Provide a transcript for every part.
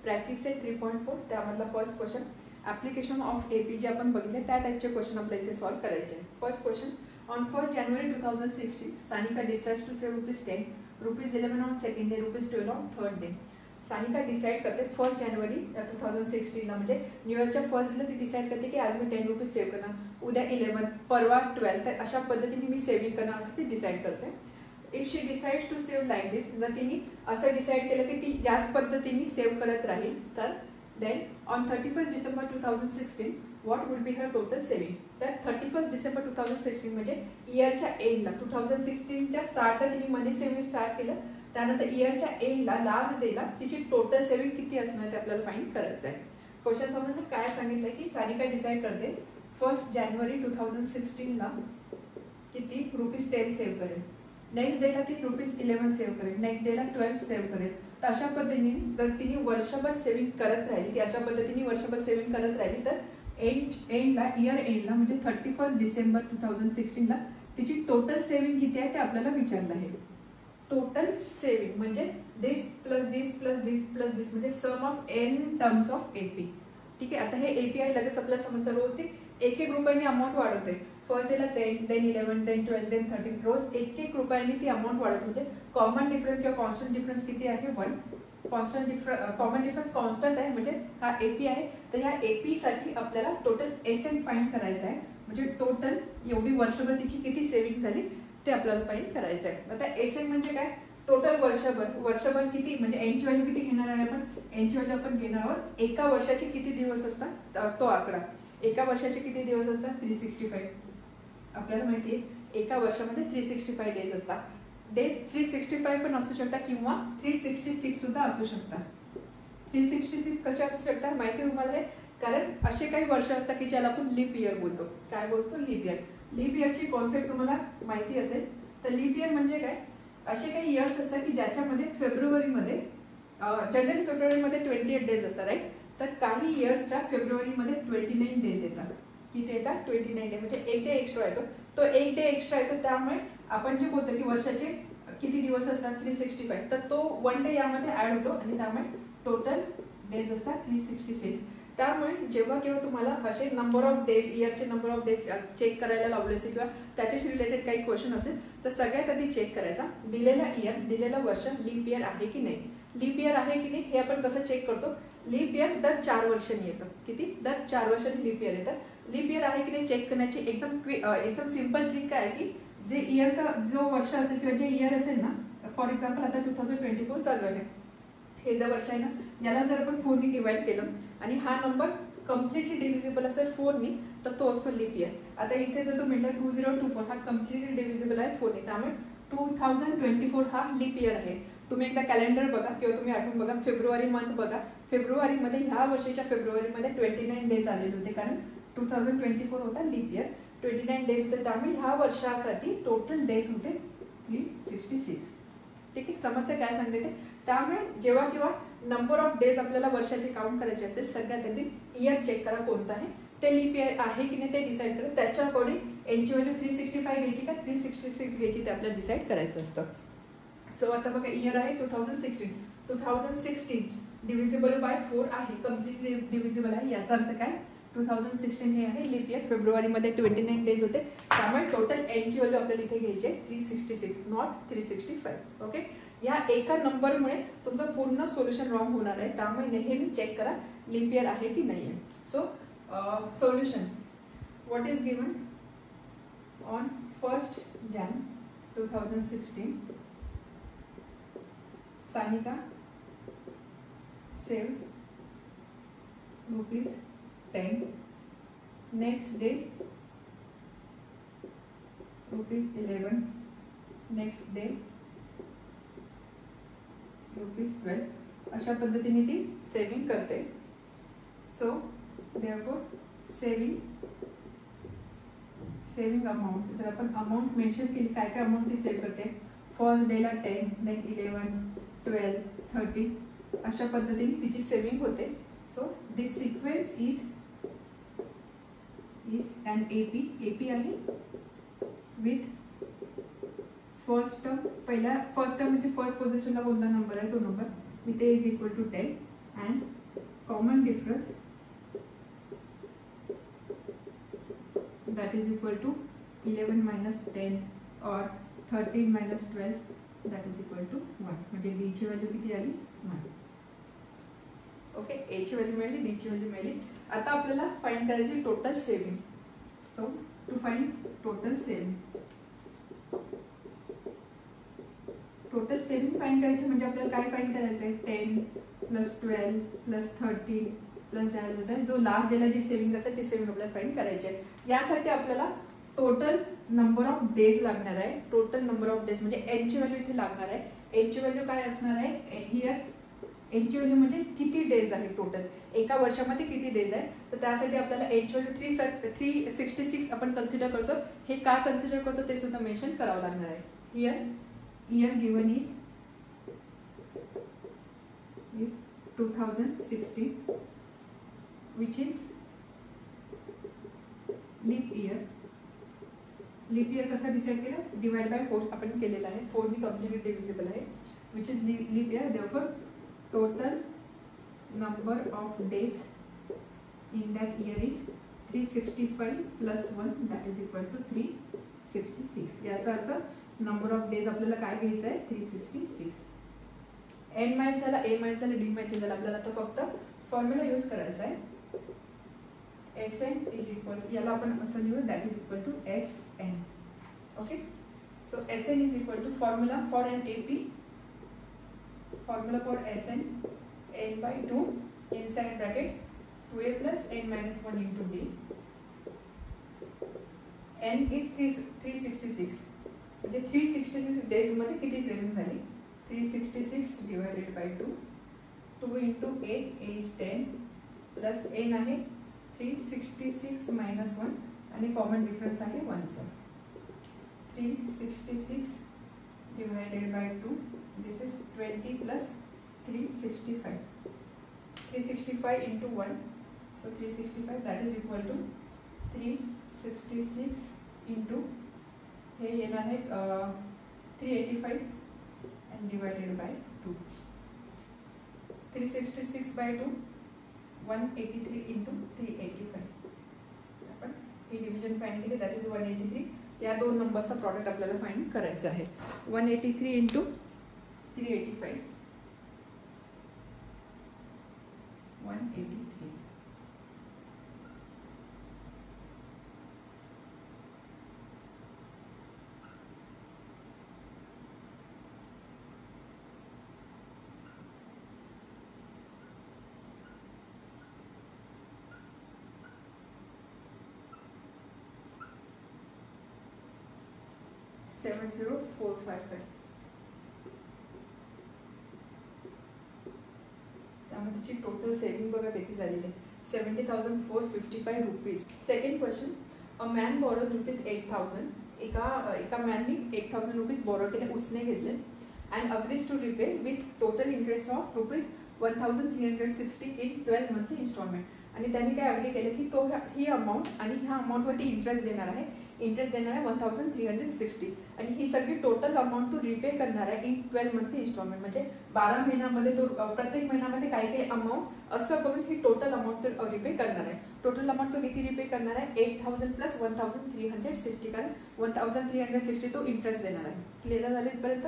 Practice set 3.4 त्यामधला first question application of AP जे आपण बघितले त्या टाईपचे क्वेश्चन आपल्याला इथे सॉल्व करायचे. First question, on 1 January 2016 Sanika decides to save ₹10, ₹11 on second day, ₹12 on third day. Sanika decide करते 1 January 2016 ला, म्हणजे न्यू इयरच्या फर्स्ट डेला ती डिसाइड करते की आज मी ₹10 सेव्ह करणार, उद्या 11, परवा 12, तर अशा पद्धतीने मी सेव्हिंग करणार असं ती डिसाइड करते. If she decides to save like this, जर तिने असं डिसाइड केलं की ती याच पद्धतीने सेव्ह करत राहील, तर then on 31 December 2016 what would be her total saving. तर 31 December 2016 म्हणजे इयरच्या एंडला, 2016च्या स्टार्टला तिने मनी सेव्हिंग स्टार्ट केलं, त्यानंतर इयरच्या एंडला लास्ट डेला तिची टोटल सेव्हिंग किती असणार ते आपल्याला फाइंड करायचं आहे. क्वेश्चन समजून काय सांगितलं की सानिका डिसाइड करते 1 January 2016 ला किती ₹10 सेव्ह करेल, नेक्स्ट डेला ती ₹11 सेव्ह करेल, नेक्स्ट डेला 12 सेव्ह करेल. तर अशा पद्धतीने जर तिने वर्षभर सेव्हिंग करत राहिली, ती अशा पद्धतीने वर्षभर सेव्हिंग करत राहिली, तर एंडला इयर एंडला म्हणजे 31 December 2016 ला तिची टोटल सेव्हिंग किती आहे ते आपल्याला विचारलं आहे. टोटल सेव्हिंग म्हणजे this plus this plus this plus this म्हणजे sum of n terms of AP. ठीक आहे, आता हे AP आहे लगेच आपल्याला समजतं, रोज ती एक रुपयाने अमाऊंट वाढवते. फर्स्ट डेला 10, देन 11, देन 12, देन 13, रोज एक रुपयाने ती अमाऊंट वाढवते. म्हणजे कॉमन डिफरन्स किंवा कॉन्स्टंट डिफरन्स किती आहे 1. कॉमन डिफरन्स कॉन्स्टंट आहे म्हणजे हा AP आहे. तर या AP साठी आपल्याला टोटल SN फाइंड करायचं आहे, म्हणजे टोटल एवढी वर्षभर तिची किती सेव्हिंग झाली ते आपल्याला फाइंड करायचं आहे. आता SN म्हणजे काय, टोटल वर्षभर किती म्हणजे एनची व्हॅल्यू किती घेणार आहे आपण, एनची व्हॅल्यू आपण घेणार आहोत एका वर्षाचे किती दिवस असतात तो आकडा. एका वर्षाचे किती दिवस असतात 365. आपल्याला माहिती आहे एका वर्षामध्ये 365 डेज असतात. डेज 365 पण असू शकतात किंवा 366 सुद्धा असू शकतात. 366 कसे असू शकतात माहिती आहे तुम्हाला हे, कारण असे काही वर्ष असतात की ज्याला आपण लीप इयर बोलतो. काय बोलतो, लीप इयर. लीप इयरची कॉन्सेप्ट तुम्हाला माहिती असेल तर लीप इयर म्हणजे काय, असे काही इयर्स असतात की ज्याच्यामध्ये फेब्रुवारीमध्ये जनरली फेब्रुवारीमध्ये 28 डेज असतात राईट. तर काही इयर्सच्या फेब्रुवारीमध्ये 29 डेज येतात. किती येतात 29 डे, म्हणजे एक डे एक्स्ट्रा येतो. तो एक डे एक्स्ट्रा येतो, त्यामुळे आपण जे बोलतो की वर्षाचे किती दिवस असतात 365, तर तो 1 डे यामध्ये ॲड होतो आणि त्यामुळे टोटल डेज असतात 366. त्यामुळे जेव्हा केव्हा तुम्हाला असे नंबर ऑफ डेज, इयरचे नंबर ऑफ डेज चेक करायला लावले असेल किंवा त्याच्याशी रिलेटेड काही क्वेश्चन असेल तर सगळ्यात आधी चेक करायचा दिलेला इयर, दिलेलं वर्ष लीप इयर आहे की नाही. लीप इयर आहे की नाही हे आपण कसं चेक करतो, लीप इयर दर 4 वर्षांनी येतं. किती, दर 4 वर्षांनी लीप इयर येतं. लीप इयर आहे की नाही चेक करण्याची एकदम सिंपल ट्रिक काय आहे की जे इयरचा जो वर्ष असेल किंवा जे इयर असेल ना, फॉर एक्झाम्पल आता 2024 चालू आहे, हे जे वर्ष आहे ना याला जर आपण 4 नी डिवाइड केलं आणि हा नंबर कम्प्लिटली डिव्हिजिबल असेल 4 नी तर तो असतो लीप इयर. आता इथे जर तो म्हटलं 2024 हा कम्प्लिटली डिव्हिजिबल आहे 4 नी, त्यामुळे 2024 हा लीप इयर आहे. तुम्ही एकदा कॅलेंडर बघा किंवा तुम्ही आठवून बघा, फेब्रुवारी मंथ बघा, फेब्रुवारीमध्ये ह्या वर्षीच्या फेब्रुवारीमध्ये 29 डेज आलेले होते, कारण 2024 होता लीप इयर. 29 डेज होते, त्यामुळे ह्या वर्षासाठी टोटल डेज होते 366. ठीक आहे, समजते काय सांगते ते. त्यामुळे जेव्हा किंवा नंबर ऑफ डेज आपल्याला वर्षाचे काउंट करायचे असतील सगळ्यात आधी इयर चेक करा कोणतं आहे ते, लीप इयर आहे की नाही ते डिसाईड करा. त्याच्या अकॉर्डिंग एनची व्हॅल्यू 365 घ्यायची का 366 घ्यायची ते आपल्याला डिसाईड करायचं असतं. सो आता बघा इयर आहे 2016 डिव्हिजिबल बाय 4 आहे, कम्प्लिटली डिव्हिजिबल आहे. याचा अर्थ काय, 2016 हे आहे लीप इयर, फेब्रुवारीमध्ये 29 डेज होते, त्यामुळे टोटल एनची व्हॅल्यू आपल्याला इथे घ्यायची आहे 366 नॉट 365. ओके, या एका नंबरमुळे तुमचं पूर्ण सोल्युशन रॉंग होणार आहे, त्यामुळे नेहमी चेक करा लीप इयर आहे की नाही आहे. So solution what is given on 1 Jan 2016 Sanika saves ₹10, next day ₹11, next day ₹12. अशा पद्धतीने ती सेव्हिंग करते. सो देअरफॉर सेव्हिंग अमाऊंट, जर आपण अमाऊंट मेन्शन केली काय काय अमाऊंट ती सेव्ह करते, फर्स्ट डेला 10, देन 11, 12, 13 अशा पद्धतीने तिची सेव्हिंग होते. So this sequence is an AP आहे विथ फर्स्ट टर्म म्हणजे फर्स्ट पोझिशनला कोणता नंबर आहे तो number with A is equal to 10 and common difference that is equal to 11 minus 10 or 13 minus 12 that is equal to 1. म्हणजे d ची value किती आली 1. ओके, a ची व्हॅल्यू मिळाली, d ची व्हॅल्यू मिळाली. आता आपल्याला फाइंड करायची total saving. So to find total saving, total saving find करायची म्हणजे आपल्याला काय फाइंड करायचं आहे, 10 प्लस 12 प्लस 13 प्लस द्यायला जो लास्ट डेला जी सेविंग असते ती सेविंग आपल्याला फाइंड करायची आहे. यासाठी आपल्याला टोटल नंबर ऑफ डेज लागणार आहे. टोटल नंबर ऑफ डेज म्हणजे एन ची व्हॅल्यू इथे लागणार आहे. एन ची व्हॅल्यू काय असणार आहे हियर, एन ची व्हॅल्यू म्हणजे किती डेज आहे टोटल, एका वर्षामध्ये किती डेज आहे. तर त्यासाठी आपल्याला एन ची व्हॅल्यू 366 आपण कन्सिडर करतो. हे का कन्सिडर करतो ते सुद्धा मेन्शन करावं लागणार आहे. Here given is 2016 which is leap year. Leap year कसा डिसाइड केला, डिवाइड बाय 4 आपण केलेला आहे. 4 नी कंप्लीटली डिव्हिजिबल आहे which is leap year. therefore total number of days in that year is 365 plus 1 that is equal to 366. याचा अर्थ number of days आपल्याला काय घ्यायचं आहे 366. एन माहित झाला, ए माहित झालं, डी माहिती झालं. आपल्याला आता फक्त फॉर्म्युला यूज करायचा आहे. Sn is equal, याला आपण असं लिहू, that is equal to Sn. Okay, so Sn is equal to formula for an AP, formula for Sn, n by 2 inside bracket 2a plus n minus 1 into d. n is 366 म्हणजे 366 days मध्ये किती saving झाली, 366 divided by 2, 2 into a is 10 plus n आहे 366 minus 1 आणि common difference आहे 1 चा. 366 divided by 2 this is 20 plus 365. 365 into 1, so 365 that is equal to 366 into हे येणार आहे 385 and divided by 2. 366 by 2 183 into 385. आपण ही डिव्हिजन फाइंड केली, दॅट इज 183. या दोन नंबरचा प्रॉडक्ट आपल्याला फाइंड करायचं आहे. 183 into 385 183. सेवन 70455. त्यामध्ये टोटल सेविंग बघा किती झालेली आहे 70,455 rupees. Second question, a man borrows rupees 8,000. एका मॅननी 8,000 रुपीज बॉरो केले, उसने घेतले and agrees to repay with total interest of rupees 1,360 in 12 monthly instalment. आणि त्यांनी काय अग्री केलं की तो ही अमाऊंट आणि ह्या अमाऊंटवरती इंटरेस्ट देणार आहे. 1,360 आणि ही सगळी टोटल अमाऊंट तो रिपे करणार आहे इन 12 मंथली इन्स्टॉलमेंट. म्हणजे 12 महिन्यामध्ये तो प्रत्येक महिन्यामध्ये काही काही अमाऊंट असं करून ही टोटल अमाऊंट तो रिपे करणार आहे. टोटल अमाऊंट तो किती रिपे करणार आहे 8,000 प्लस 1,360, कारण 1,360 तो इंटरेस्ट देणार आहे. क्लिअर झाले इथपर्यंत.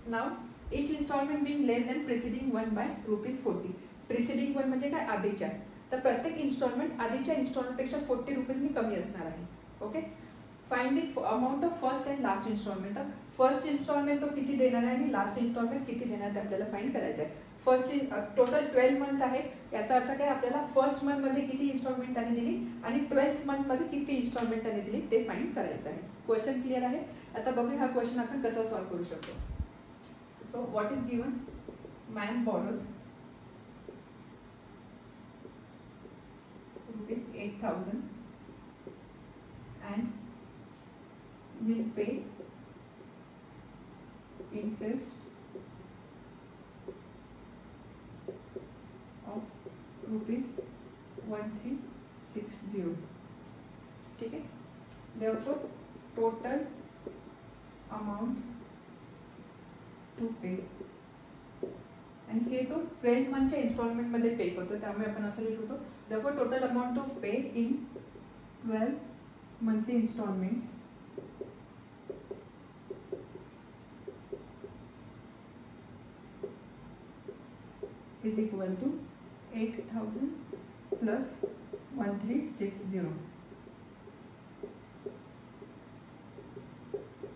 नाव इच इन्स्टॉलमेंट बिंग लेस दॅन प्रिसिडिंग 1 बाय ₹40. प्रिसिडिंग 1 म्हणजे काय, आधीच्या. तर प्रत्येक इन्स्टॉलमेंट आधीच्या इन्स्टॉलमेंटपेक्षा 40 रुपीजनी कमी असणार आहे. Okay, find the amount of first and last instalment. तर फर्स्ट इन्स्टॉलमेंट तो किती देणार आहे आणि लास्ट इन्स्टॉलमेंट किती देणार आहे ते आपल्याला फाइंड करायचं आहे. फर्स्ट टोटल 12 मंथ आहे. याचा अर्थ काय, आपल्याला फर्स्ट मंथमध्ये किती इन्स्टॉलमेंट त्याने दिली आणि 12th मंथमध्ये किती इन्स्टॉलमेंट त्याने दिली ते फाइंड करायचं आहे. क्वेश्चन क्लिअर आहे. आता बघूया हा क्वेश्चन आपण कसा सॉल्व्ह करू शकतो. So what is given, man borrows rupees 8,000 and will pay interest of rupees 1,360. ठीक है. Therefore total amount to pay आणि हे तो 12 मंथच्या इन्स्टॉलमेंटमध्ये पे करतो, त्यामुळे आपण असं लिहू शकतो therefore total amount to pay in 12 monthly instalments is equal to 8,000 plus 1360.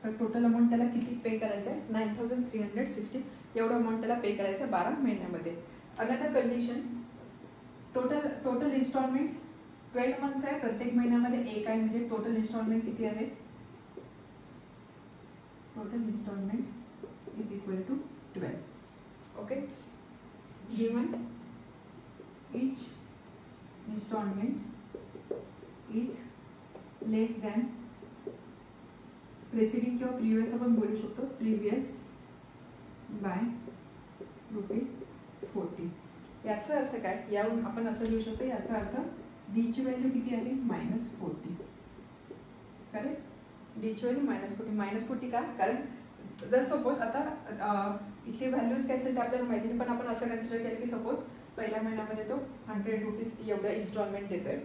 तर टोटल अमाऊंट त्याला किती पे करायचं आहे 9,360 एवढं अमाऊंट त्याला पे करायचं आहे 12 महिन्यामध्ये. Another condition total instalments 12 months आहे, प्रत्येक महिन्यामध्ये एक आहे, म्हणजे टोटल इन्स्टॉलमेंट किती आहे total instalments is equal to 12. Okay, given each installment is less than preceding किंवा प्रिव्हियस आपण बोलू शकतो प्रिव्हियस बाय ₹40. याचा अर्थ काय, यावरून आपण असं लिहू शकतो, याचा अर्थ डीची व्हॅल्यू किती आहे -40. करेक्ट, डीची व्हॅल्यू -40 का, कारण जर सपोज आता इथली व्हॅल्यूज काय असेल ते आपल्याला माहिती नाही, पण आपण असं कन्सिडर केलं की सपोज पहिल्या महिन्यामध्ये तो ₹100 एवढं इन्स्टॉलमेंट देतोय,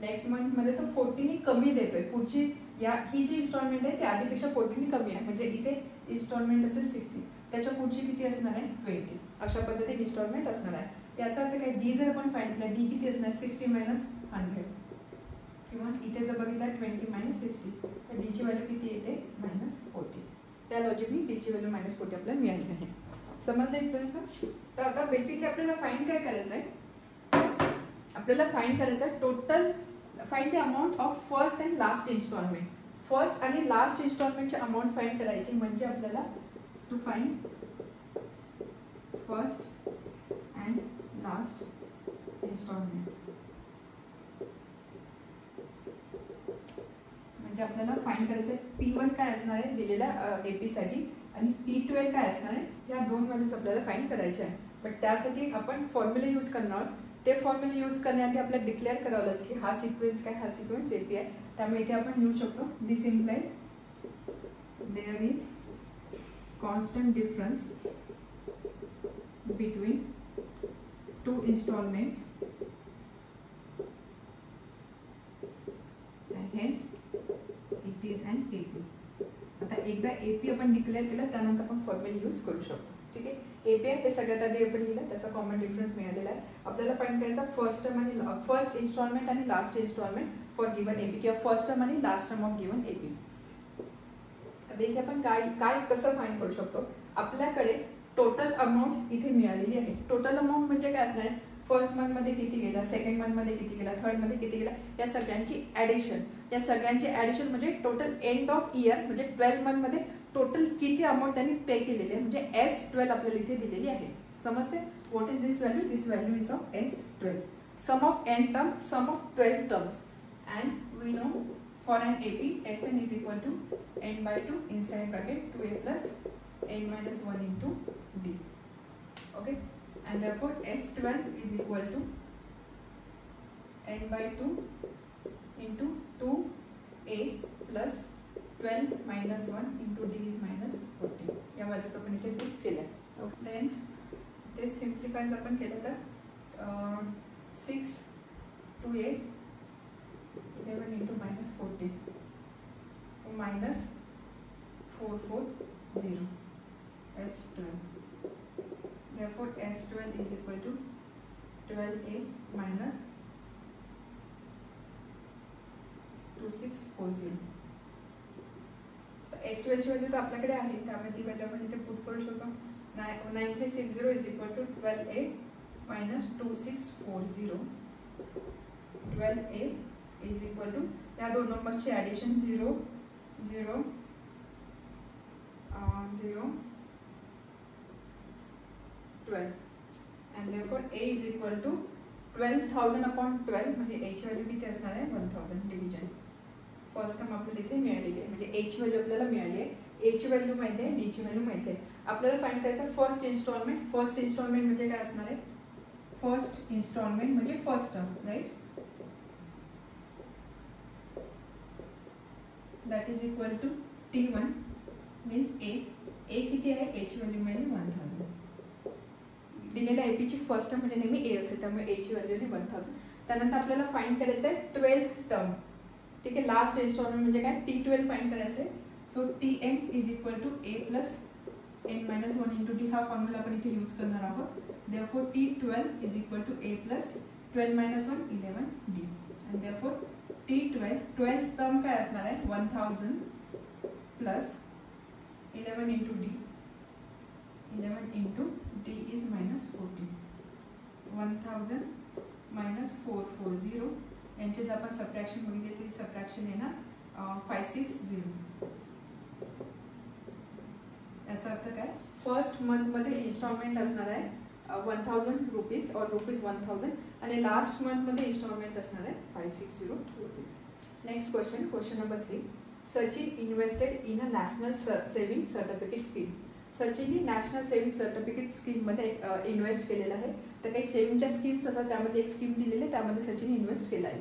नेक्स्ट मंथमध्ये तो 40 कमी देतोय, पुढची ही जी इन्स्टॉलमेंट आहे ती आधीपेक्षा 40 कमी आहे, म्हणजे इथे इन्स्टॉलमेंट असेल 60, त्याच्या पुढची किती असणार आहे 20. अशा पद्धतीने इन्स्टॉलमेंट असणार आहे. याचा अर्थ काय, डी जर आपण फाइंड केला, डी किती असणार 60 मायनस 100, किंवा इथे जर बघितलं 20 मायनस 60, तर डीची व्हॅल्यू किती येते -40. त्या लॉजिकनी डीची व्हॅल्यू -40 आपल्याला मिळाली आहे. समजलं इथपर्यंत. तर आता बेसिकली आपल्याला फाइंड काय करायचं आहे, आपल्याला फाइंड करायचं आहे total, find the amount of first and last instalment. First आणि लास्ट इन्स्टॉलमेंटची अमाऊंट फाइंड करायची, म्हणजे आपल्याला to find first and last instalment, म्हणजे आपल्याला फाइंड करायचं आहे T1 काय असणार आहे दिलेल्या AP साठी, आणि T12 काय असणार आहे, या दोन व्हॅल्यूज आपल्याला फाइंड करायच्या आहे. बट त्यासाठी आपण फॉर्म्युला यूज करणार आहोत. ते फॉर्म्युला यूज करण्याआधी आपल्याला डिक्लेअर करावं लागेल की हा सिक्वेन्स काय, हा सिक्वेन्स AP आहे, त्यामुळे इथे आपण लिहू शकतो this implies there is constant difference between two instalments and hence it is an AP. आता एकदा AP आपण डिक्लेअर केलं, त्यानंतर आपण फॉर्म्युला यूज करू शकतो. ठीक आहे, AP आहे हे सगळ्यात आधी आपण लिहिलं, त्याचा कॉमन डिफरन्स मिळालेला आहे. आपल्याला फाइंड करायचा फर्स्ट टर्म आणि फर्स्ट इन्स्टॉलमेंट आणि last instalment for given AP, किंवा फर्स्ट टर्म आणि last term of given AP. आता इथे आपण काय कसं फाइंड करू शकतो, आपल्याकडे टोटल अमाऊंट इथे मिळालेली आहे. टोटल अमाऊंट म्हणजे काय असणार आहे, फर्स्ट मंथमध्ये किती गेला, सेकंड मंथमध्ये किती गेला, थर्ड मध्ये किती गेला, या सगळ्यांची ॲडिशन, या सगळ्यांची ॲडिशन म्हणजे टोटल एंड ऑफ इयर, म्हणजे 12 मंथमध्ये टोटल किती अमाऊंट त्यांनी पे केलेली आहे, म्हणजे S12 आपल्याला इथे दिलेली आहे. समजते, what is this value, this value is of S12, sum of n term, sum of 12 terms, and we know for an AP Sn is equal to n/2 inside bracket 2a plus n-1 into d. Okay, and therefore S12 is equal to n/2 into 2a plus 12 minus 1 into d is minus 14. या values आपण इथे put केल्या. Okay, then ते सिम्प्लिफायज आपण केलं तर 6 2a 11 into minus 14, so minus 440 S12. Therefore S12 is equal to 12a minus 2640. S12 ची value तर आपल्याकडे आहे, त्यामुळे ती व्हॅल्यू आपण इथे पुट करू शकतो. 9360 is equal to 12a minus 2640. 12a is equal to या दोन नंबरची addition 0 0 0 12, and therefore a is equal to 12,000 upon 12, म्हणजे a ची व्हॅल्यू किती असणार आहे 1000. डिव्हिजन फर्स्ट टर्म आपल्याला इथे मिळालेली आहे, म्हणजे a ची व्हॅल्यू आपल्याला मिळाली आहे, a ची व्हॅल्यू माहिती आहे, d ची व्हॅल्यू माहिती आहे. आपल्याला फाइंड करायचं फर्स्ट इन्स्टॉलमेंट. फर्स्ट इन्स्टॉलमेंट म्हणजे काय असणार आहे, फर्स्ट इन्स्टॉलमेंट म्हणजे first term, right, that is equal to T1 means A. A किती आहे, A ची व्हॅल्यू मिळाली 1000. दिलेल्या एपीची फर्स्ट टर्म म्हणजे नेहमी ए असते, त्यामुळे एची व्हॅल्यू आली 1000. त्यानंतर आपल्याला फाइंड करायचं आहे 12th टर्म. ठीक आहे, लास्ट इन्स्टॉलमेंट म्हणजे काय T12 फाइंड करायचं आहे. So Tn is equal to a plus n minus 1 into t. हा फॉर्म्युला आपण इथे यूज करणार आहोत. Therefore T12 is equal to a plus 12 minus 1 11 d. आणि देअरफॉर T12 12th टर्म काय असणार आहे 1000 plus 11 into d. 11 into d is minus 14. 1000 minus 440. यांचे जर आपण सबट्रॅक्शन बघितले ते सबट्रॅक्शन येणार 560. याचा अर्थ काय, फर्स्ट मंथमध्ये इन्स्टॉलमेंट असणार आहे 1000 रुपीज और ₹1000 आणि लास्ट मंथमध्ये इन्स्टॉलमेंट असणार आहे 560 rupees. Next question, question number 3. Sachin invested in a national saving certificate scheme. सचिनने नॅशनल सेविंग सर्टिफिकेट स्कीममध्ये इन्व्हेस्ट केलेलं आहे. तर काही सेविंगच्या स्कीम्स असतात, त्यामध्ये एक स्कीम दिलेली आहे, त्यामध्ये सचिन इन्व्हेस्ट केला आहे.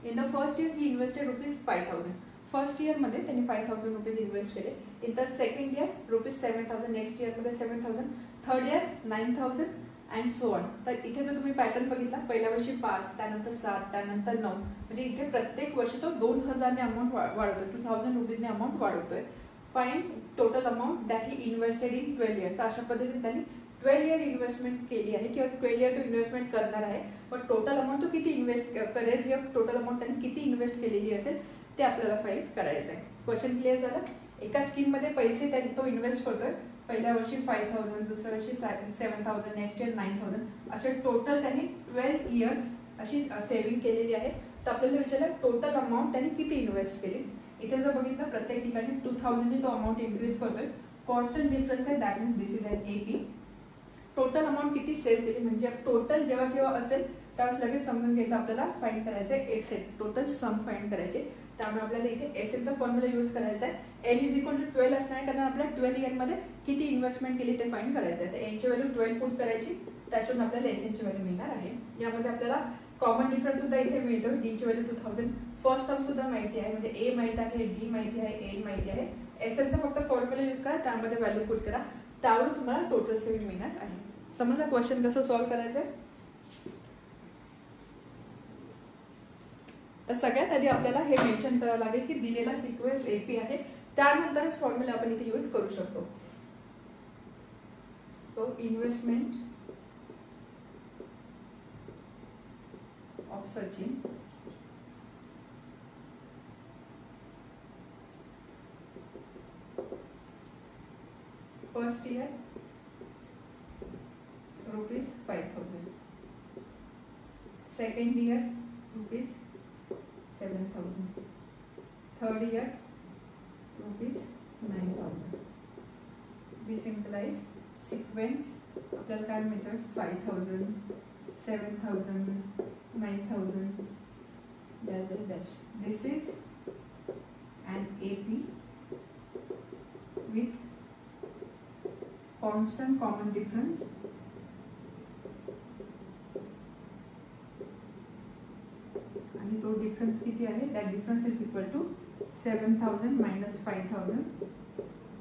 In the first year he invested ₹5000. First इयरमध्ये त्यांनी 5000 रुपीज इन्व्हेस्ट केले. In the second year ₹7000, next इयरमध्ये 7000, third year 9000 and so on. तर इथे जर तुम्ही पॅटर्न बघितला, पहिल्या वर्षी 5, त्यानंतर 7, त्यानंतर 9, म्हणजे इथे प्रत्येक वर्षी तो 2000ने अमाऊंट वाढवतोय, 2000 रुपीजने अमाऊंट वाढवतोय. Find total amount that he invested in 12 years. अशा पद्धतीने त्यांनी 12 इयर इन्व्हेस्टमेंट केली आहे किंवा 12 इयर तो इन्व्हेस्टमेंट करणार आहे. पण टोटल अमाऊंट तो किती इन्व्हेस्ट करेल किंवा टोटल अमाऊंट त्यांनी किती इन्व्हेस्ट केलेली असेल ते आपल्याला फाइंड करायचं आहे. क्वेश्चन क्लिअर झालं. एका स्कीममध्ये पैसे त्यांनी तो इन्व्हेस्ट करतोय. पहिल्या वर्षी 5000, दुसऱ्या वर्षी 7000, नेक्स्ट इयर 9000, असे टोटल त्यांनी 12 इयर्स अशी सेव्हिंग केलेली आहे. तर आपल्याला विचारलं टोटल अमाऊंट त्यांनी किती इन्व्हेस्ट केली. इथे जर बघितलं प्रत्येक ठिकाणी 2000ने तो अमाऊंट इन्क्रीज करतोय. कॉन्स्टंट डिफरन्स आहे, that means this is an AP. Total amount किती सेव्ह केली म्हणजे टोटल जेव्हा केव्हा असेल त्यावेळेस लगेच समजून घ्यायचं, आपल्याला फाइंड करायचं आहे एसएन, टोटल सम फाइंड करायचे. त्यामुळे आपल्याला इथे एसएनचा फॉर्म्युला यूज करायचा आहे. एन इज इक्वल टू 12 असणार आहे, कारण आपल्याला 12 इयरमध्ये किती इन्व्हेस्टमेंट केली ते फाइंड करायचं आहे. तर एनची व्हॅल्यू 12 पुट करायची, त्याच्यावरून आपल्याला एसएनची व्हॅल्यू मिळणार आहे. यामध्ये आपल्याला कॉमन डिफरन्स सुद्धा इथे मिळतो. डीची व्हॅल्यू 2000, फर्स्ट टर्म सुद्धा माहिती आहे, म्हणजे ए माहिती आहे, डी माहिती आहे, एन माहिती आहे. एसएनचा फक्त फॉर्म्युला यूज करा, त्यामध्ये व्हॅल्यू पुट करा, त्यावरून तुम्हाला टोटल सेव्हिंग मिळणार आहे. समजलं क्वेश्चन कसं सॉल्व्ह करायचं आहे. तर सगळ्यात आधी आपल्याला हे मेन्शन करावं लागेल की दिलेला सिक्वेन्स एपी आहे, त्यानंतरच फॉर्म्युला आपण इथे यूज करू शकतो. So investment of Sachin first year ₹5000, second year ₹7000, third year ₹9000. This implies sequence आपल्याला काय मिळतं 5000, 7000, 9000 dash dash dash. This is an AP with constant common difference आणि तो डिफरन्स किती आहे, that difference is equal to 7000 minus 5000,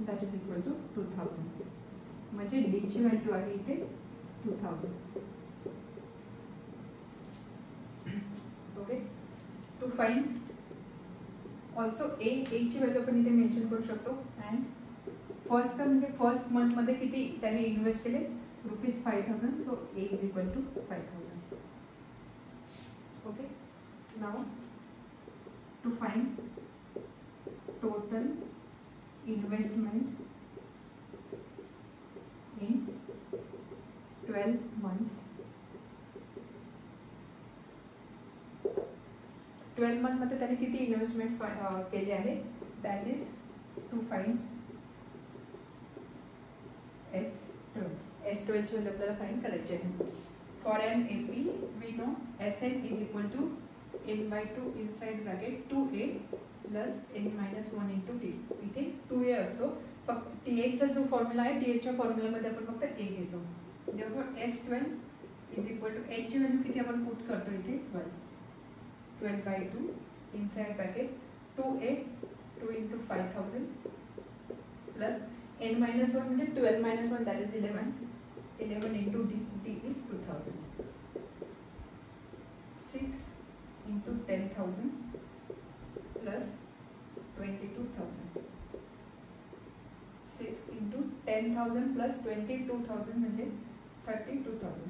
that is equal to 2000. म्हणजे D ची value आहे इथे 2000. Okay, to find also A ची व्हॅल्यू आपण इथे मेन्शन करू शकतो. अँड फर्स्ट म्हणजे फर्स्ट मंथमध्ये किती त्याने इन्व्हेस्ट केले ₹5000, so A is equal to 5000. Okay, now to find total investment in 12 months. 12 monthमध्ये त्याने किती इन्व्हेस्टमेंट केली आहे, that is to find S12 ची व्हॅल्यू आपल्याला फाइंड करायची आहे. For an AP we know Sn is equal to n/2 inside bracket 2a plus n-1 into T. इथे 2a असतो. फक्त टीएचा जो फॉर्म्युला आहे, टीएच्या फॉर्म्युलामध्ये आपण फक्त a घेतो. Therefore S12 is equal to एनची व्हॅल्यू किती आपण पुट करतो इथे 12/2 inside bracket 2a 2 into 5000 plus n-1 म्हणजे 12 - 1 that is 11 11 into D, D is 2000. 6 into 10,000 plus 22,000. 6 into 10,000 plus 22,000 म्हणजे 32,000.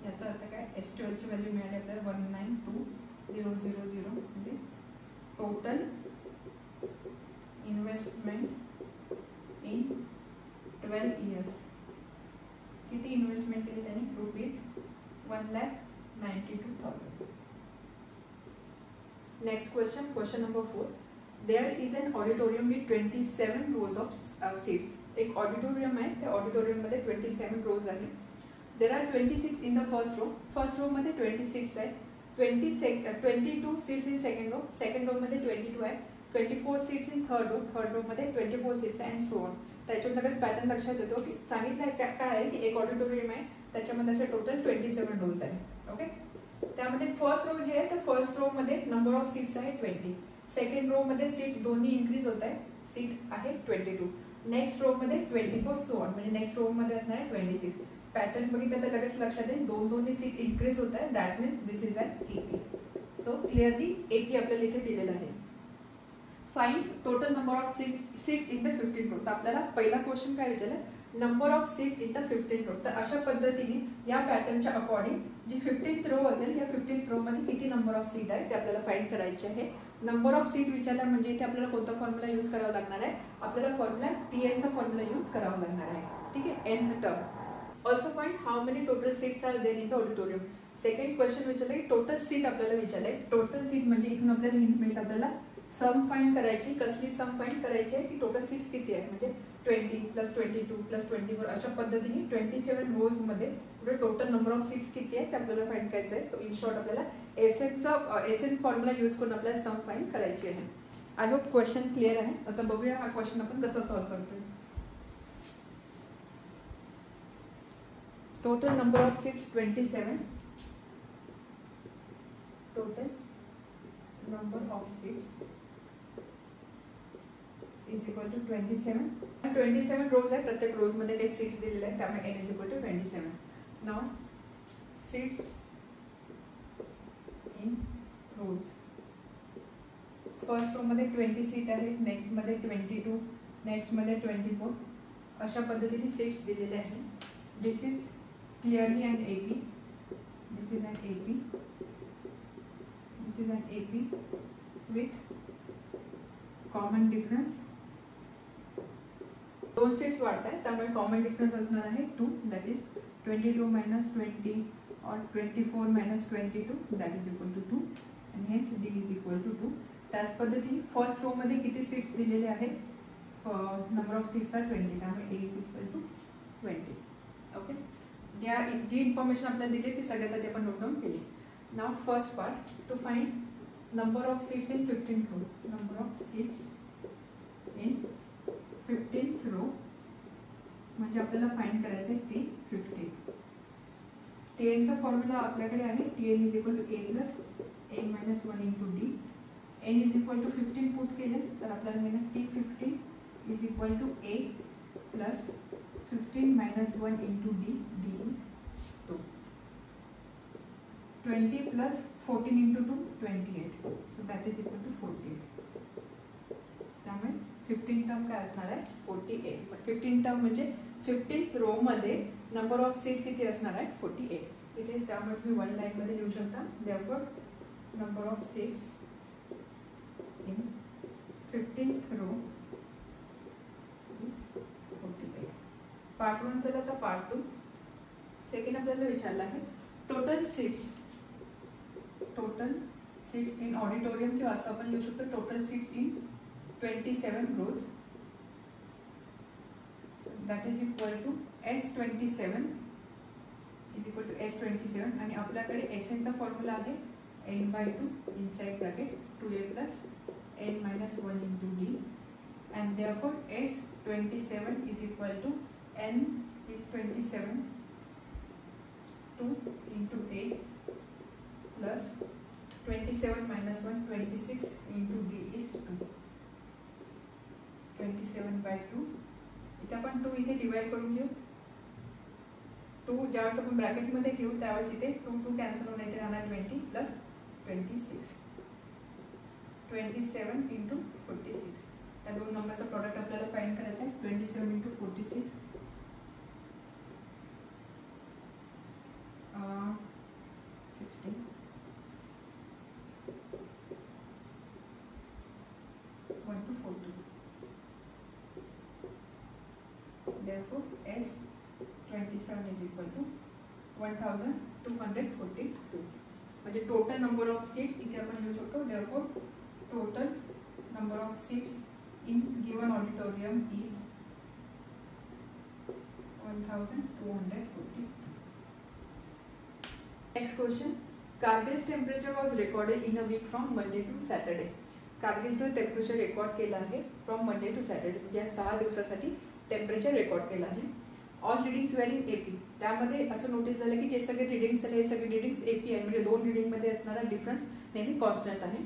याचा अर्थ काय, S12 ची व्हॅल्यू मिळाली आपल्याला 192000 म्हणजे टोटल इन्व्हेस्टमेंट इन 12 इयर्स. किती इन्व्हेस्टमेंट केली त्याने, ₹1,92,000. Next question, question number 4. There is an auditorium with 27 rows of seats. एक ऑडिटोरियम आहे, त्या ऑडिटोरियममध्ये 27 rows आहे. There are 26 in the first row. First row मध्ये 26 आहे. 22 सीट्स इन सेकंड रो मध्ये 22 आहे. 24 सीट्स इन थर्ड रो मध्ये 24 सीट्स आहे अँड सो ऑन. त्याच्यावर लगेच पॅटर्न लक्षात येतो की सांगितलं आहे काय आहे की एक ऑडिटोरियम आहे, त्याच्यामध्ये असे टोटल 27 rows आहे. ओके, त्यामध्ये फर्स्ट रो जे आहे तर फर्स्ट रो मध्ये नंबर ऑफ सीट्स आहे 20. सेकंड रो मध्ये सीट्स दोन्ही इन्क्रीज होत आहे, सीट आहे 22. नेक्स्ट रो मध्ये 24 सो ऑन, म्हणजे नेक्स्ट रो मध्ये असणार आहे 26. पॅटर्न बघितलं तर लगेच लक्षात येईल दोन्ही सीट इन्क्रीज होत आहे, that means this is an AP. So clearly AP आपल्याला इथे दिलेलं आहे. Find total number of seats in the 15 row. तर आपल्याला पहिला क्वेश्चन काय विचारला, number of seats in the 15 row. तर अशा पद्धतीने या पॅटर्नच्या अकॉर्डिंग जी 15th रो असेल या 15th रो मध्ये किती नंबर ऑफ सीट आहे ते आपल्याला फाइंड करायचे आहे. नंबर ऑफ सीट विचारला म्हणजे इथे आपल्याला कोणता फॉर्म्युला यूज करावा लागणार आहे, आपल्याला फॉर्म्युला TN चा फॉर्म्युला यूज करावा लागणार आहे. ठीक आहे, nth term. Also find how many total seats are there in the auditorium. Second question विचारले टोटल सीट आपल्याला विचारले. टोटल सीट म्हणजे इथून आपल्याला हिंट मिळेल, आपल्याला सम फाइंड करायची. कसली सम फाइंड करायची आहे की टोटल सीट्स किती आहे, म्हणजे 20 प्लस 22 प्लस 24 अशा पद्धतीने 27 रोज मध्ये टोटल नंबर ऑफ सीट्स किती आहे ते आपल्याला फाइंड करायचं आहे. तो इन शॉर्ट आपल्याला एसएन फॉर्म्युला यूज करून आपल्याला सम फाइंड करायची आहे. आय होप क्वेश्चन क्लिअर आहे. आता बघूया हा क्वेश्चन आपण कसा सॉल्व्ह करतोय. Total number of seats 27. Total number of seats is equal to 27. 27 rows आहे, प्रत्येक रोज मध्ये काही सीट्स दिलेले आहेत, त्यामुळे n is equal to 27. Now seats in rows. First row मध्ये 20 सीट आहे, नेक्स्ट मध्ये 22, नेक्स्ट मध्ये 24 अशा पद्धतीने सीट्स दिलेले आहेत. This is clearly an AP. This is an AP. This is an AP with common difference. दोन सीट्स वाढत आहेत त्यामुळे कॉमन डिफरन्स असणार आहे 2, दॅट इज 22 मायनस 20 और 24 minus 22 that is equal to 2 आणि हेच D इज इक्वल टू 2. त्याच पद्धतीने फर्स्ट रो मध्ये किती सीट्स दिलेले आहेत, नंबर ऑफ सीट्स आर 20, त्यामुळे A is equal to 20. Okay, जी इन्फॉर्मेशन आपल्याला दिली ती सगळ्यात आधी आपण नोट डाऊन केली. Now first part, to find number of seats in 15th row. Number of seats in 15th row म्हणजे आपल्याला फाइंड करायचं आहे T15. TN चा फॉर्म्युला आपल्याकडे आहे, TN is equal to A plus A minus 1 into D. n is equal to 15 put केले तर आपल्याला मिळणार T15 is equal to A plus 15 minus 1 into D. D is 2. 20 plus 14 into 2 28. So that is equal to 48. त्यामुळे 15 term काय असणार आहे 48. 15 term म्हणजे 15th row मध्ये नंबर ऑफ सीट किती असणार आहे 48. इथे त्यामुळे तुम्ही वन लाईन मध्ये लिहू शकता. Therefore number of seats in 15th row is 48. Part 1 चला तर पार्ट 2. सेकंड आपल्याला विचारला आहे टोटल सीट्स इन ऑडिटोरियम किंवा असं आपण लिहू शकतो total seats in 27 rows. So that is equal to S27 is equal to S27 आणि आपल्याकडे SN चा फॉर्म्युला आहे n/2 inside bracket 2A plus n minus 1 into D and therefore S27 is equal to n is 27 2 into A plus 27 minus 1 26 into D is 2. 27/2. इथे आपण 2 इथे divide करून घेऊ. 2 ज्यावेळेस आपण ब्रॅकेटमध्ये घेऊ त्यावेळेस इथे 2 कॅन्सल होऊन इथे राहणार 20 प्लस 26. 27 इंटू 46. या दोन नंबरचं प्रॉडक्ट आपल्याला फाइंड करायचं आहे. 27 into 46 60. 1 to 42. Therefore, S27 is equal to 1242. म्हणजे टोटल नंबर ऑफ सीट्स इथे आपण लिहू शकतो. Therefore, total number of seats in given auditorium is 1242. Next question. Kargil's temperature was recorded in a week from Monday to Saturday. कारगिलचं temperature record केलं आहे from Monday to Saturday, म्हणजे 6 दिवसासाठी temperature record केलं आहे. All readings were in AP. त्यामध्ये असं notice झालं की जे सगळे रिडिंग्स झाले हे सगळे रिडिंग्स AP आहे, म्हणजे 2 रिडिंगमध्ये असणारा डिफरन्स नेहमी कॉन्स्टंट आहे.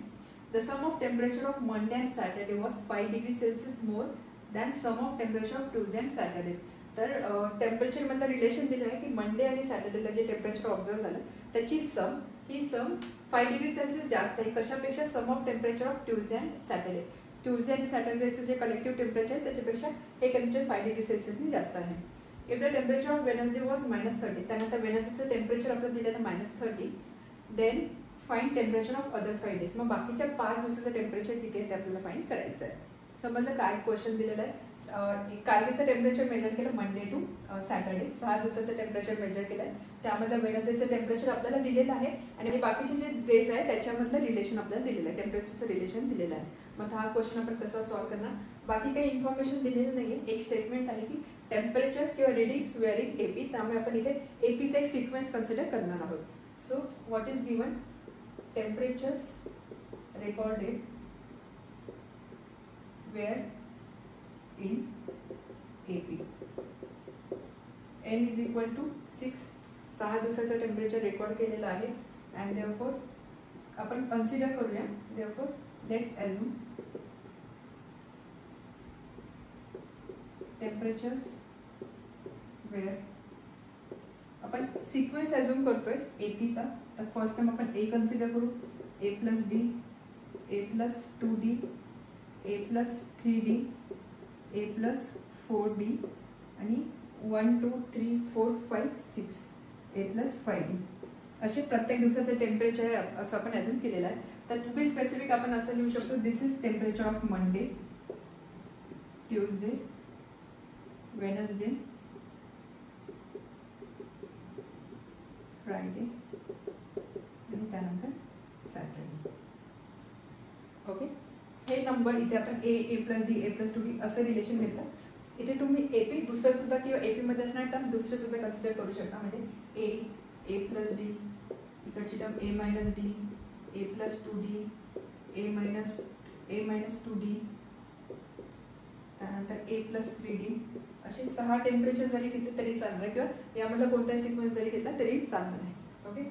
The sum of temperature of Monday and Saturday was 5 degree Celsius more than sum of temperature of Tuesday and Saturday. तर टेम्परेचरमधलं रिलेशन दिलं आहे की मंडे आणि सॅटर्डेला जे टेम्परेचर ऑब्झर्व झालं त्याची सम 5 डिग्री सेल्सियस जास्त आहे. कशापेक्षा? Sum of temperature of Tuesday and Saturday. Tuesday आणि सॅटर्डेचं जे कलेक्टिव्ह टेम्परेचर आहे त्याच्यापेक्षा हे टेम्परेचर 5 डिग्री सेल्सियसनी जास्त आहे. If the temperature of Wednesday was -30, त्यानंतर वेनसडेचं टेम्परेचर आपल्याला दिलं आहे -30, then find temperature of other 5 days. मग बाकीच्या 5 दिवसाचं टेम्परेचर किती आहे ते आपल्याला फाइंड करायचं आहे. समजलं काय क्वेश्चन दिलेलं आहे. कारगिलचं टेम्परेचर मेजर केलं मंडे टू सॅटर्डे, 6 दिवसाचं टेम्परेचर मेजर केलं आहे. त्यामधलं वेनसडेचं टेम्परेचर आपल्याला दिलेलं आहे आणि बाकीचे जे डेज आहे त्याच्यामधलं रिलेशन आपल्याला दिलेलं आहे, टेम्परेचरचं रिलेशन दिलेलं आहे. मग हा क्वेश्चन आपण कसा सॉल्व्ह करणार? बाकी काही इन्फॉर्मेशन दिलेलं नाही आहे. एक स्टेटमेंट आहे की टेम्परेचर्स किंवा रिडिंग्स वेअर इन AP. त्यामुळे आपण इथे APचा एक सिक्वेन्स कन्सिडर करणार आहोत. So what is given? Temperatures recorded were in AP. N is equal to 6. 6 दिवसाचं टेम्परेचर रेकॉर्ड केलेलं आहे. अँड देअरफॉर आपण कन्सिडर करूया. Therefore let's assume temperatures were. आपण सिक्वेन्स ॲझ्युम करतोय APचा. तर फर्स्ट टाइम आपण A कन्सिडर करू. A + D, A + 2D, A + 3D, A + 4D आणि 1 2 3 4 5 6 A + 5D असे प्रत्येक दिवसाचे टेम्परेचर आहे असं आपण ॲझ्युम केलेलं आहे. तर टू बी स्पेसिफिक आपण असं लिहू शकतो, this is temperature of Monday, Tuesday, Wednesday, Friday आणि त्यानंतर सॅटर्डे. ओके, हे नंबर इथे आपण A + D, A + 2D असं रिलेशन घेतलं. इथे तुम्ही AP दुसरं सुद्धा किंवा AP मध्ये असणार टर्म दुसरे सुद्धा कन्सिडर करू शकता. म्हणजे A + D, इकडची term A - D, A + 2D, A - 2D, त्यानंतर A + 3D असे 6 टेम्परेचर जरी घेतले तरी चालणार किंवा यामधला कोणताही सिक्वेन्स जरी घेतला तरी चालणार आहे. ओके,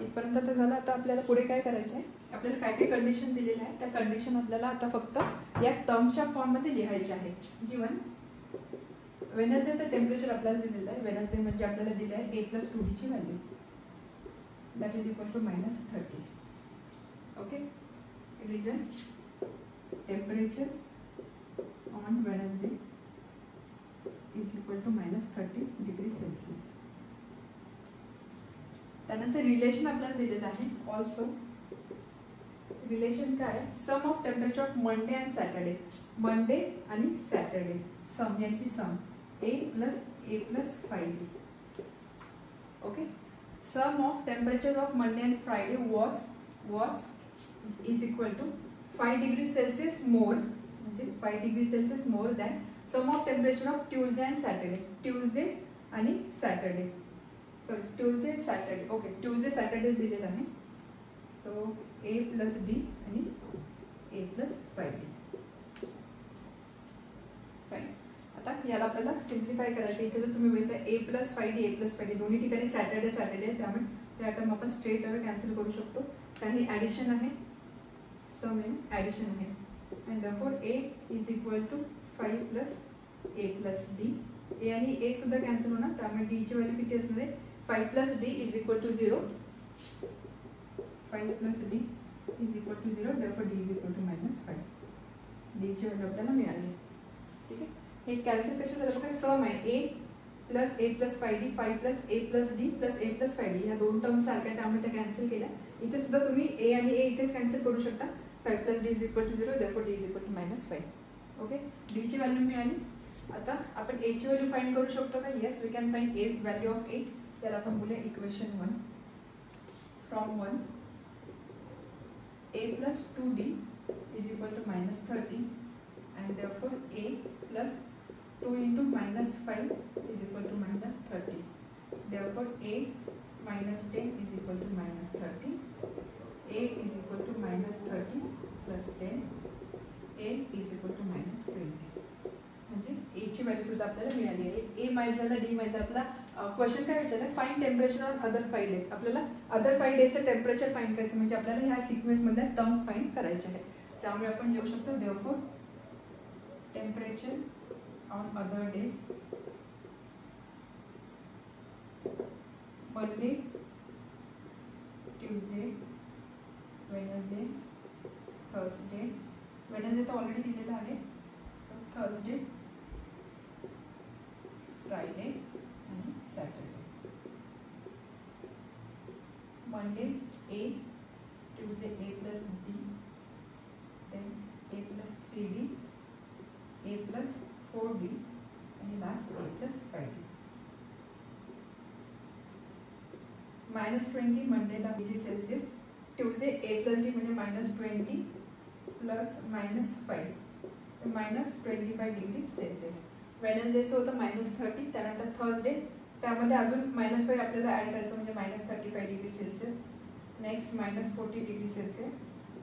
इथपर्यंत आता झालं. आता आपल्याला पुढे काय करायचं आहे? आपल्याला काय काय कंडिशन दिलेलं आहे त्या कंडिशन आपल्याला आता फक्त या टर्मच्या फॉर्ममध्ये लिहायचे आहे. गिवन वेनसडेचं टेम्परेचर आपल्याला दिलेलं आहे. वेनसडे म्हणजे आपल्याला दिलं आहे A + 2D ची value, that is equal to -30. Okay, reason temperature on Wednesday is equal to -30 degree Celsius. त्यानंतर रिलेशन आपल्याला दिलेलं आहे. ऑल्सो रिलेशन काय? Sum of temperature of Monday and Saturday. Monday आणि सॅटर्डे सम, यांची sum A + 5D. Okay, sum of temperature of Monday and Friday was is equal to 5 degree Celsius more, म्हणजे 5 degree Celsius more than sum of temperature of Tuesday and Saturday. Tuesday आणि Saturday, sorry Tuesday Saturday. Okay, Tuesday सॅटर्डेच दिलेलं आहे. So A + D आणि A + 5D. Fine. आता याला आपल्याला simplify करायचं. इथे जर तुम्ही बघितलं A + 5D, A + 5D दोन्ही ठिकाणी सॅटर्डे आहे, त्यामुळे त्या टर्म आपण स्ट्रेट अवे कॅन्सल करू शकतो. कारण ॲडिशन आहे, सम ॲडिशन आहे. And therefore A is equal to 5 plus A plus D. A आणि ए सुद्धा कॅन्सल होणार, त्यामुळे डीची व्हॅल्यू किती असणार आहे 5 plus D is equal to 0. 5 plus D is equal to 0, therefore D is equal to -5. डीची value आपल्याला मिळाली. ठीक आहे, हे कॅन्सल कसे झालं बघा, सम आहे ए plus 5d, 5 plus A plus D plus A plus 5d, ह्या दोन टर्म सारख्या त्यामुळे त्या कॅन्सल केल्या. इथे सुद्धा तुम्ही ए आणि ए इथेच कॅन्सल करू शकता. 5 plus D is equal to 0, therefore D is equal to -5. Okay, डीची व्हॅल्यू मिळाली. आता आपण एची व्हॅल्यू फाइंड करू शकतो का? Yes, we can find A value of A. त्याला आपण बोलूया equation 1. From 1 a plus 2d is equal to -30, and therefore a plus 2 into -5 is equal to -30. Therefore a minus 10 is equal to -30. a is equal to -30 plus 10. a is equal to -20. म्हणजे a ची value सुद्धा आपल्याला मिळाली आहे. a माहित झाला, d माहित झाला. आपला क्वेश्चन काय विचारलं, find temperature on other 5 days. आपल्याला अदर 5 डेजचं टेम्परेचर फाइंड करायचं, म्हणजे आपल्याला ह्या सिक्वेन्समधल्या टर्म्स फाइंड करायचे आहेत. त्यामुळे आपण लिहू शकतो therefore temperature on other days Monday, Tuesday, Wednesday, Thursday. Wednesday तर ऑलरेडी दिलेला आहे, सो थर्सडे, फ्रायडे आणि सॅटरडे. मंडे ए, ट्यूजडे ए प्लस डी, देन ए प्लस 3d, ए प्लस 4d आणि लास्ट ए प्लस 5d. -20 मंडेला डिग्री सेल्सिअस, ट्यूजडे ए प्लस डी म्हणजे -20 plus -5 -25 degree Celsius. वेडनेसडेचं होतं -30, त्यानंतर Thursday, त्यामध्ये अजून -5 आपल्याला ॲड करायचं म्हणजे -35 degree Celsius. Next -40 degree Celsius,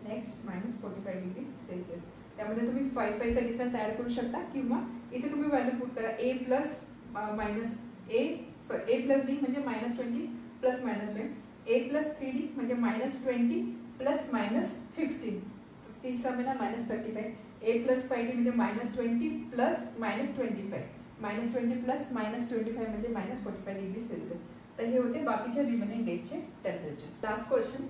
next -45 degree Celsius. त्यामध्ये तुम्ही 5चा डिफरन्स ॲड करू शकता, किंवा इथे तुम्ही व्हॅल्यू पुट करा. ए प्लस ए प्लस डी म्हणजे -20 प्लस -5. ए प्लस 3d म्हणजे -20 प्लस -15, 3 महिना -35. ए प्लस 5d म्हणजे -20 प्लस -25, -20 प्लस -25 म्हणजे -45 डिग्री सेल्सिअस. तर हे होते बाकीच्या रिमेनिंग डेजचे temperature. Last question,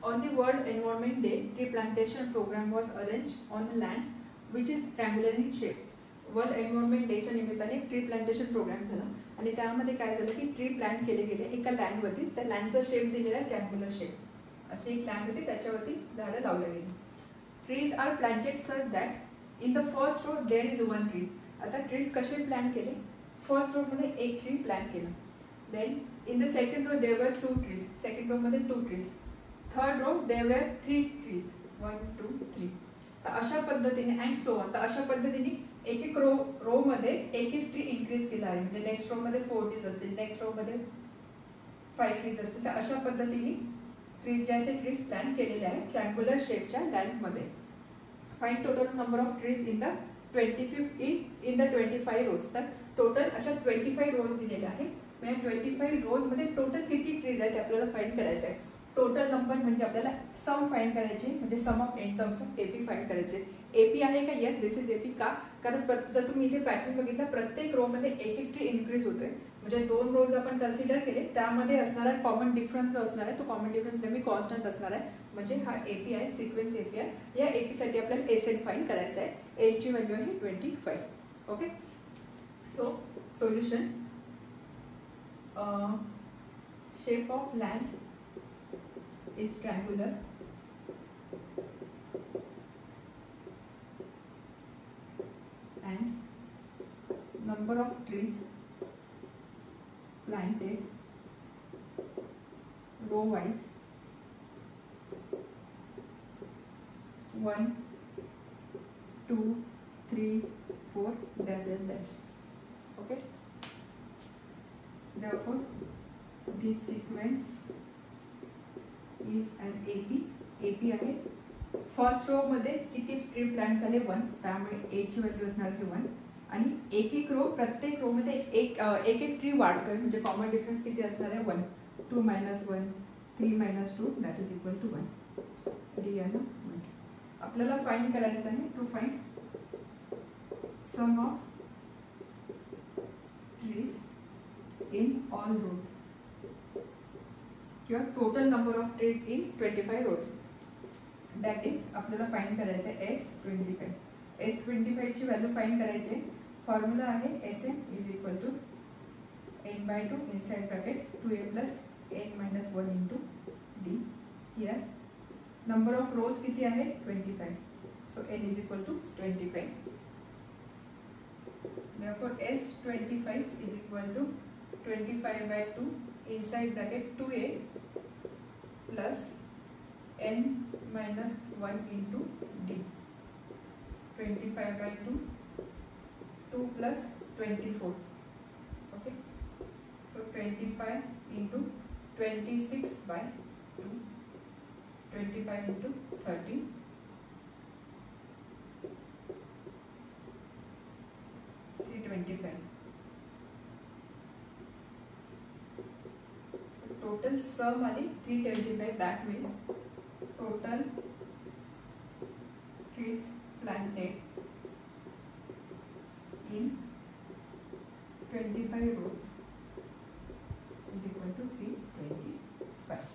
on the world environment day tree plantation programme was arrange on a land which is triangular in shape. World environment डेच्या निमित्ताने ट्री प्लांटेशन प्रोग्राम झाला, आणि त्यामध्ये काय झालं की ट्री प्लांट केले गेले एका लँडवरती. त्या लँडचा शेप दिलेला आहे ट्रँग्युलर शेप. अशी एक लँड होती, त्याच्यावरती झाडं लावली गेली. Trees are planted such that in the first row there is 1 tree. आता ट्रीज कसे प्लांट केले, फर्स्ट रोमध्ये एक ट्री प्लांट केलं. Then in the second row there were 2 trees, second रोमध्ये 2 trees. Third row there were 3 trees, 1 2 3. तर अशा पद्धतीने अँड सो ऑन. तर अशा पद्धतीने एक एक रोमध्ये एक ट्री इन्क्रीज केला आहे. म्हणजे नेक्स्ट रोमध्ये 4 ट्रीज असतील, नेक्स्ट रोमध्ये 5 ट्रीज असतील. तर अशा पद्धतीने ट्रीज जे आहे ते ट्रीज प्लांट केलेले आहे ट्रँग्युलर शेपच्या लँडमध्ये. Find total number of trees in the 25 rows. तर टोटल अशा 25 रोज दिलेले आहे. या 25 रोजमध्ये टोटल किती ट्रीज आहेत ते आपल्याला फाइंड करायचं आहे. टोटल नंबर म्हणजे आपल्याला सम फाइंड करायचे, म्हणजे sum of N terms of AP find करायचे. एपी आहे का? Yes, this is AP. का? कारण जर तुम्ही इथे पॅटर्न बघितला, प्रत्येक रोमध्ये एक ट्री इन्क्रीज होते. म्हणजे 2 रोज आपण कन्सिडर केले, त्यामध्ये असणारा कॉमन डिफरन्स जो असणार आहे तो कॉमन डिफरन्स नेहमी कॉन्स्टंट असणार आहे. म्हणजे हा एपी आहे, सिक्वेन्स एपी आहे. या एपीसाठी आपल्याला एसएन फाइंड करायचं आहे. एनची व्हॅल्यू आहे 25. Okay, so solution, shape of land is triangular and number of trees planted row wise 1 2 3 4 dash dash dash. Okay, therefore this sequence is an AP. AP आहे. First row मध्ये किती tree plant झाले 1, त्यामुळे ए ची value असणार आहे 1. आणि एक एक रो, प्रत्येक रो मध्ये एक एक ट्री वाढतोय, म्हणजे कॉमन डिफरन्स किती असणार आहे 1. 2 - 1 3 - 2 that is equal to 1. D आहे ना 1. आपल्याला फाइंड करायचं आहे to find sum of trees in all rows किंवा total number of trees in 25 rows. That is आपल्याला फाइंड करायचं आहे S25. S25 ची व्हॅल्यू फाइंड करायची आहे. फॉर्म्युला आहे Sn is equal to n/2 inside bracket 2a plus n - 1 into d. Here number of rows किती आहे 25. So n is equal to 25. therefore S25 is equal to 25/2 inside bracket 2a plus n minus 1 into d. 25/2 2 plus 24. Okay, so 25 into 26/2, 25 into 30, 325. So total sum आली 325. That means total trees planted in 25 rows is equal to 325.